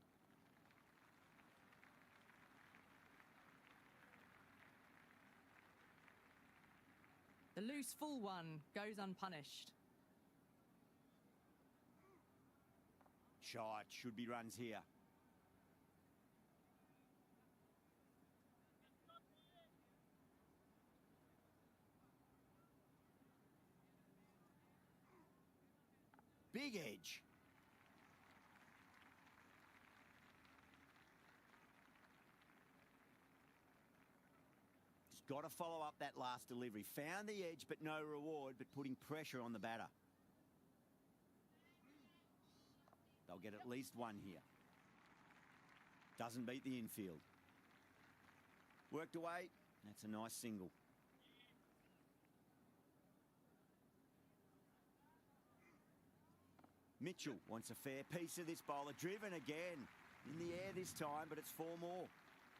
The loose full one goes unpunished. Shot. Should be runs here. Big edge. He's got to follow up that last delivery. Found the edge, but no reward, but putting pressure on the batter. They'll get at least one here. Doesn't beat the infield. Worked away. That's a nice single. Mitchell wants a fair piece of this bowler. Driven again. In the air this time, but it's 4 more.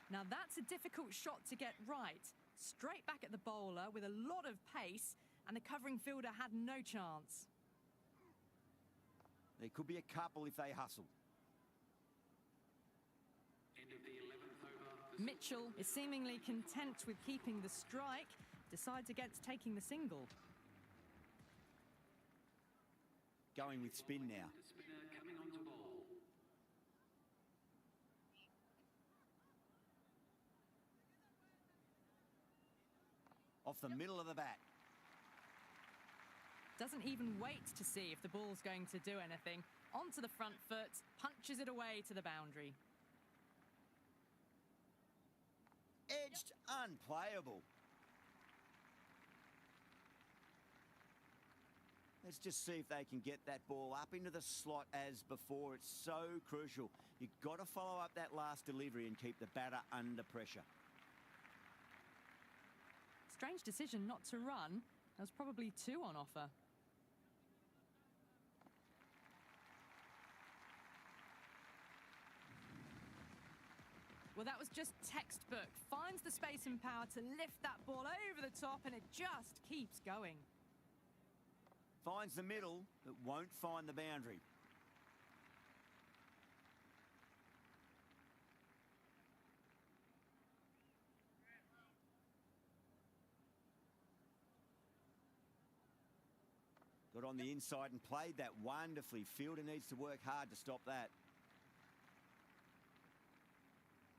Now that's a difficult shot to get right. Straight back at the bowler with a lot of pace, and the covering fielder had no chance. There could be a couple if they hustle. End of the 11th over. Mitchell is seemingly content with keeping the strike, decides against taking the single. Going with spin now. The spinner coming on to bowl. Off the middle of the bat. Doesn't even wait to see if the ball's going to do anything. Onto the front foot, punches it away to the boundary. Edged, unplayable. Let's just see if they can get that ball up into the slot as before. It's so crucial. You've got to follow up that last delivery and keep the batter under pressure. Strange decision not to run. There was probably 2 on offer. Well, that was just textbook. Finds the space and power to lift that ball over the top, and it just keeps going. Finds the middle, but won't find the boundary. Got on the inside and played that wonderfully. Fielder needs to work hard to stop that.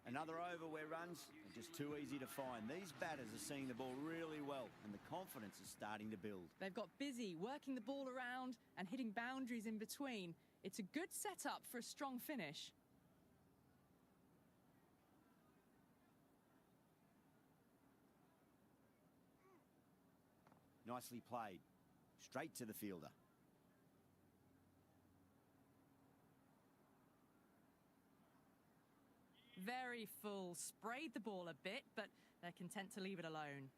Another over where runs are just too easy to find. These batters are seeing the ball really well, and the confidence is starting to build. They've got busy working the ball around and hitting boundaries in between. It's a good setup for a strong finish. Nicely played. Straight to the fielder. Very full. Sprayed the ball a bit, but they're content to leave it alone.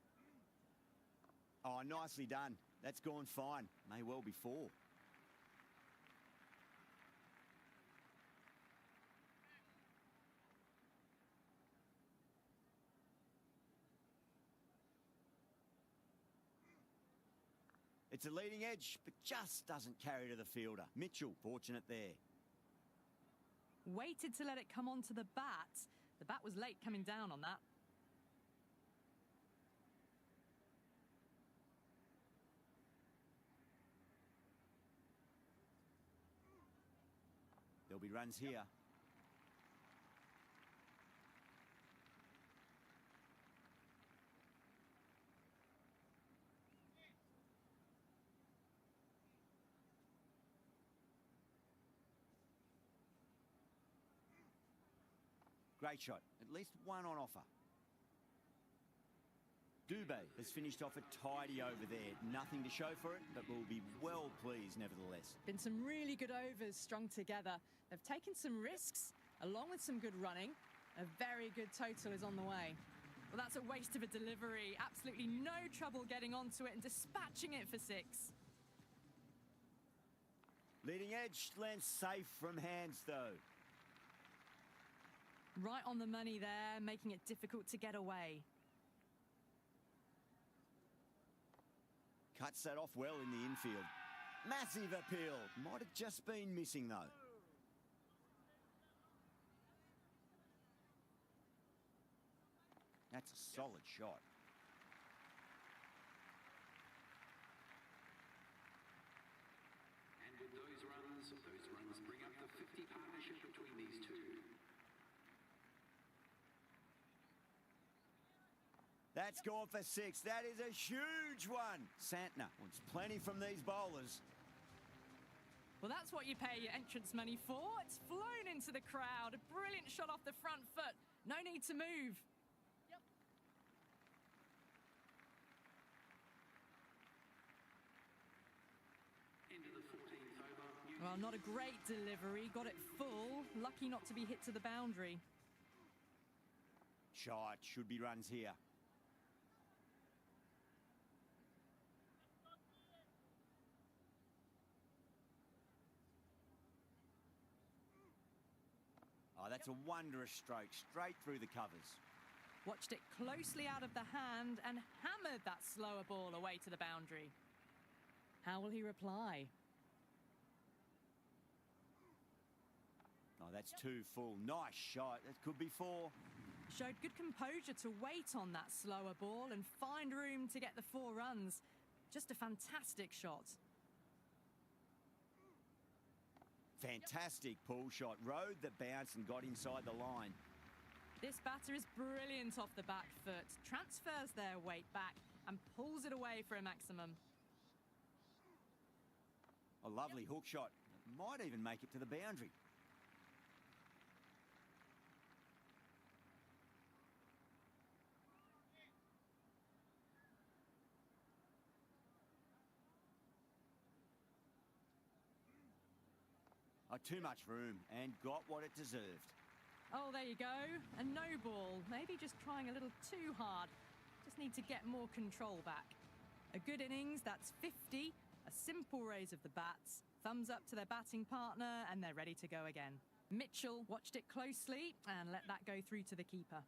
Oh, nicely done. That's gone fine. May well be 4. It's a leading edge, but just doesn't carry to the fielder. Mitchell, fortunate there. Waited to let it come onto the bat. The bat was late coming down on that. There'll be runs here. Great shot. At least 1 on offer. Dubé has finished off a tidy over there. Nothing to show for it, but will be well pleased nevertheless. Been some really good overs strung together. They've taken some risks, along with some good running. A very good total is on the way. Well, that's a waste of a delivery. Absolutely no trouble getting onto it and dispatching it for 6. Leading edge lands safe from hands, though. Right on the money there, making it difficult to get away. Cuts that off well in the infield. Massive appeal. Might have just been missing, though. That's a solid shot. And with those runs bring up the 50 partnership between these two. That's gone for 6. That is a huge one. Santner wants plenty from these bowlers. Well, that's what you pay your entrance money for. It's flown into the crowd. A brilliant shot off the front foot. No need to move. Well, not a great delivery. Got it full. Lucky not to be hit to the boundary. Shot. Should be runs here. Oh, that's a wondrous stroke. Straight through the covers. Watched it closely out of the hand and hammered that slower ball away to the boundary. How will he reply? Oh, that's too full. Nice shot. That could be four. Showed good composure to wait on that slower ball and find room to get the 4 runs. Just a fantastic shot. Fantastic pull shot. Rode the bounce and got inside the line. This batter is brilliant off the back foot. Transfers their weight back and pulls it away for a maximum. A lovely hook shot. Might even make it to the boundary. Oh, too much room and got what it deserved. Oh, there you go. A no ball. Maybe just trying a little too hard. Just need to get more control back. A good innings, that's 50. A simple raise of the bats. Thumbs up to their batting partner and they're ready to go again. Mitchell watched it closely and let that go through to the keeper.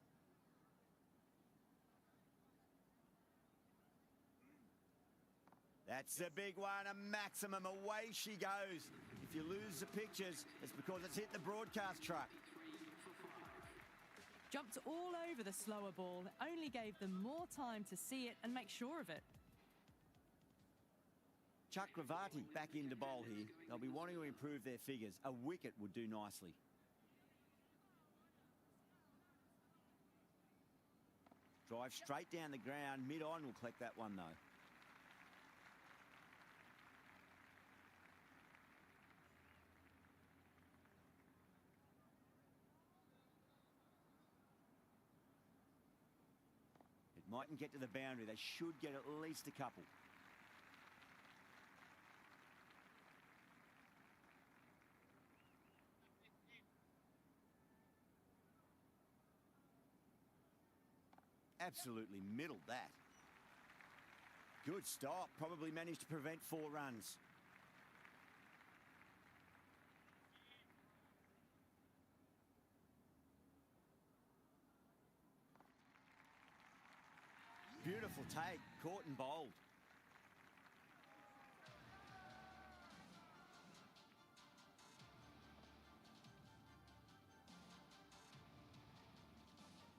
That's a big one, a maximum. Away she goes. If you lose the pictures, it's because it's hit the broadcast truck. Jumped all over the slower ball. It only gave them more time to see it and make sure of it. Chakravarti back into bowl here. They'll be wanting to improve their figures. A wicket would do nicely. Drive straight down the ground. Mid-on will collect that one, though. It mightn't get to the boundary. They should get at least a couple. Absolutely middled that. Good stop. Probably managed to prevent 4 runs. Beautiful take. Caught and bowled.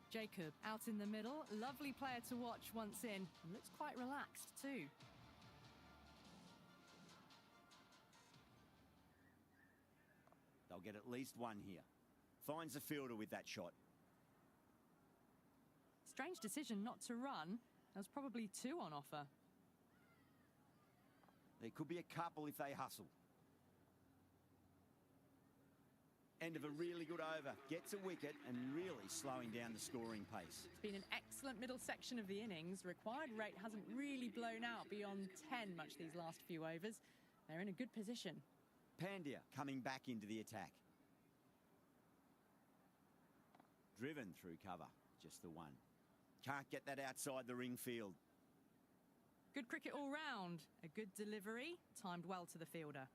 Jacob out in the middle. Lovely player to watch once in. Looks quite relaxed too. They'll get at least one here. Finds the fielder with that shot. Strange decision not to run. There was probably 2 on offer. There could be a couple if they hustle. End of a really good over. Gets a wicket and really slowing down the scoring pace. It's been an excellent middle section of the innings. Required rate hasn't really blown out beyond 10 much these last few overs. They're in a good position. Pandya coming back into the attack. Driven through cover. Just the one. Can't get that outside the ring field. Good cricket all round. A good delivery. Timed well to the fielder.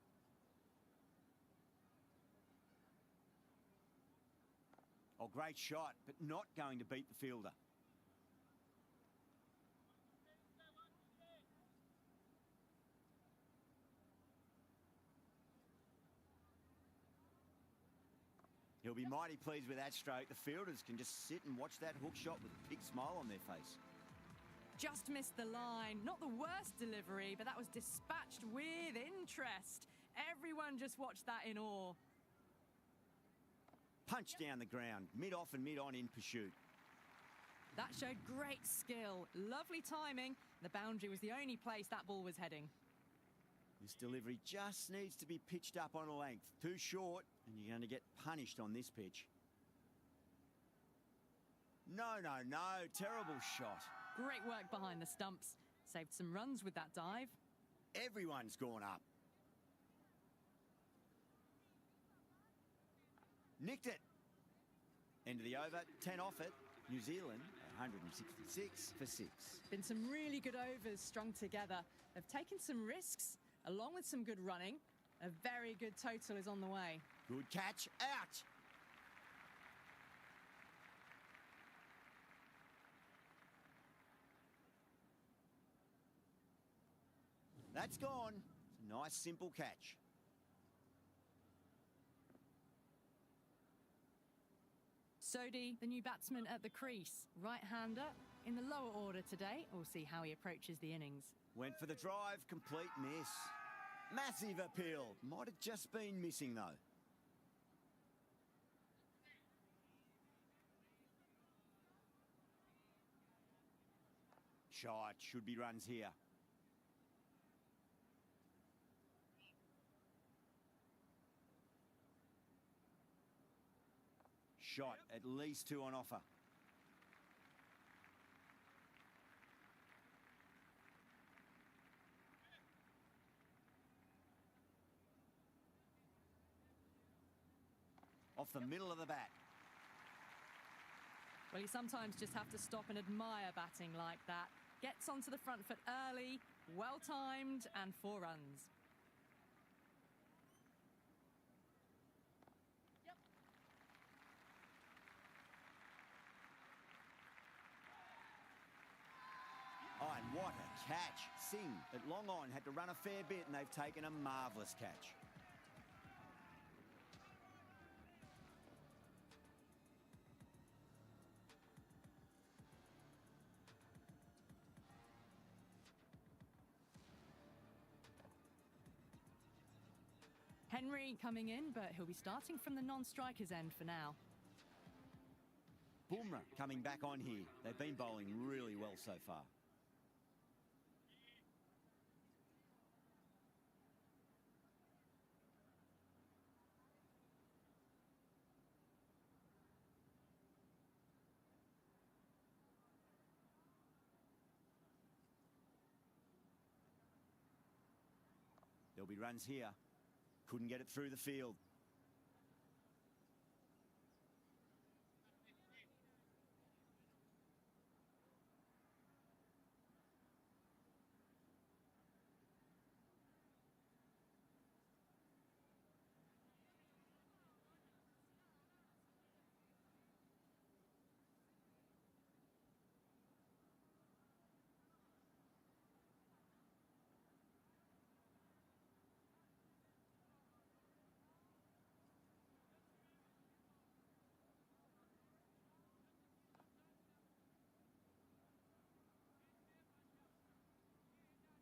Oh, great shot, but not going to beat the fielder. He'll be mighty pleased with that stroke. The fielders can just sit and watch that hook shot with a big smile on their face. Just missed the line. Not the worst delivery, but that was dispatched with interest. Everyone just watched that in awe. Punch down the ground, mid-off and mid-on in pursuit. That showed great skill. Lovely timing. The boundary was the only place that ball was heading. This delivery just needs to be pitched up on a length. Too short, and you're going to get punished on this pitch. No, no, no. Terrible shot. Great work behind the stumps. Saved some runs with that dive. Everyone's gone up. Nicked it. End of the over, 10 off it. New Zealand, 166 for 6. Been some really good overs strung together. They've taken some risks, along with some good running. A very good total is on the way. Good catch, out. That's gone. It's a nice, simple catch. Sodhi, the new batsman at the crease. Right-hander in the lower order today. We'll see how he approaches the innings. Went for the drive, complete miss. Massive appeal. Might have just been missing, though. Shot, should be runs here. Shot, at least 2 on offer. Off the middle of the bat. Well, you sometimes just have to stop and admire batting like that. Gets onto the front foot early, well-timed, and 4 runs. Oh, and what a catch. Singh at long on had to run a fair bit, and they've taken a marvellous catch. Henry coming in, but he'll be starting from the non-strikers end for now. Bumrah coming back on here. They've been bowling really well so far. There'll be runs here. Couldn't get it through the field.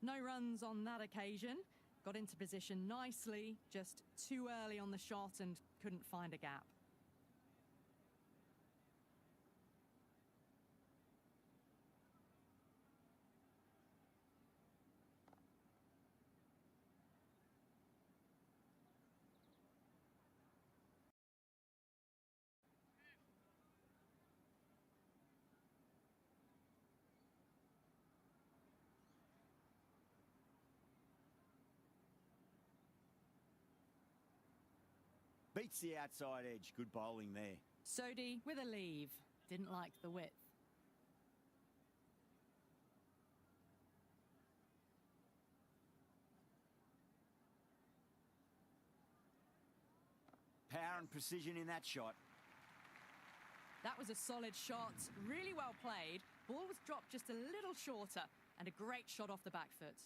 No runs on that occasion. Got into position nicely, just too early on the shot and couldn't find a gap. Beats the outside edge. Good bowling there. Sodhi with a leave. Didn't like the width. Power and precision in that shot. That was a solid shot. Really well played. Ball was dropped just a little shorter and a great shot off the back foot.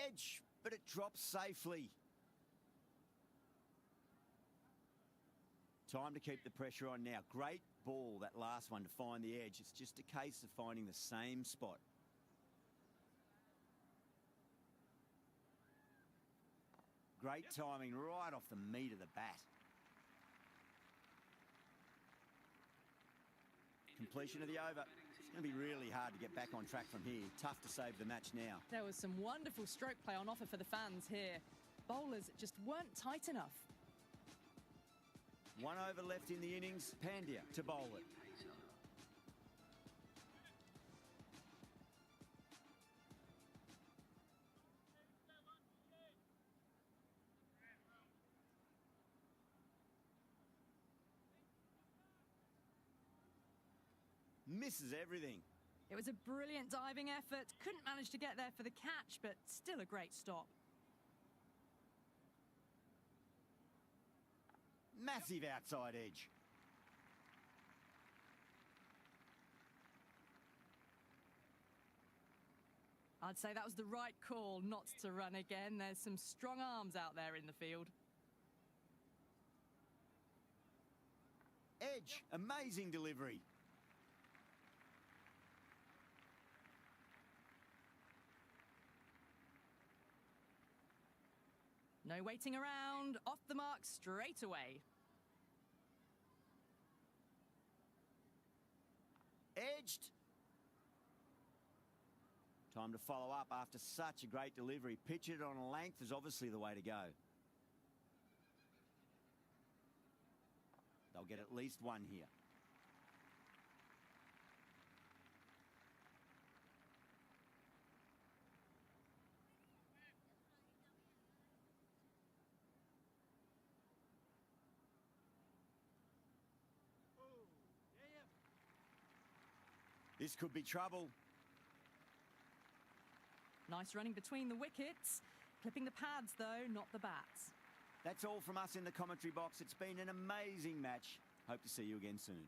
Edge, but it drops safely. Time to keep the pressure on now. Great ball, that last one, to find the edge. It's just a case of finding the same spot. Great timing right off the meat of the bat. Completion of the over. It's going to be really hard to get back on track from here. Tough to save the match now. There was some wonderful stroke play on offer for the fans here. Bowlers just weren't tight enough. 1 over left in the innings. Pandya to bowl it. misses everything. It was a brilliant diving effort. Couldn't manage to get there for the catch, but still a great stop. Massive outside edge. I'd say that was the right call not to run again. There's some strong arms out there in the field. Edge, amazing delivery. No waiting around, off the mark straight away. Edged. Time to follow up after such a great delivery. Pitch it on a length is obviously the way to go. They'll get at least one here. This could be trouble. Nice running between the wickets. Clipping the pads, though, not the bats. That's all from us in the commentary box. It's been an amazing match. Hope to see you again soon.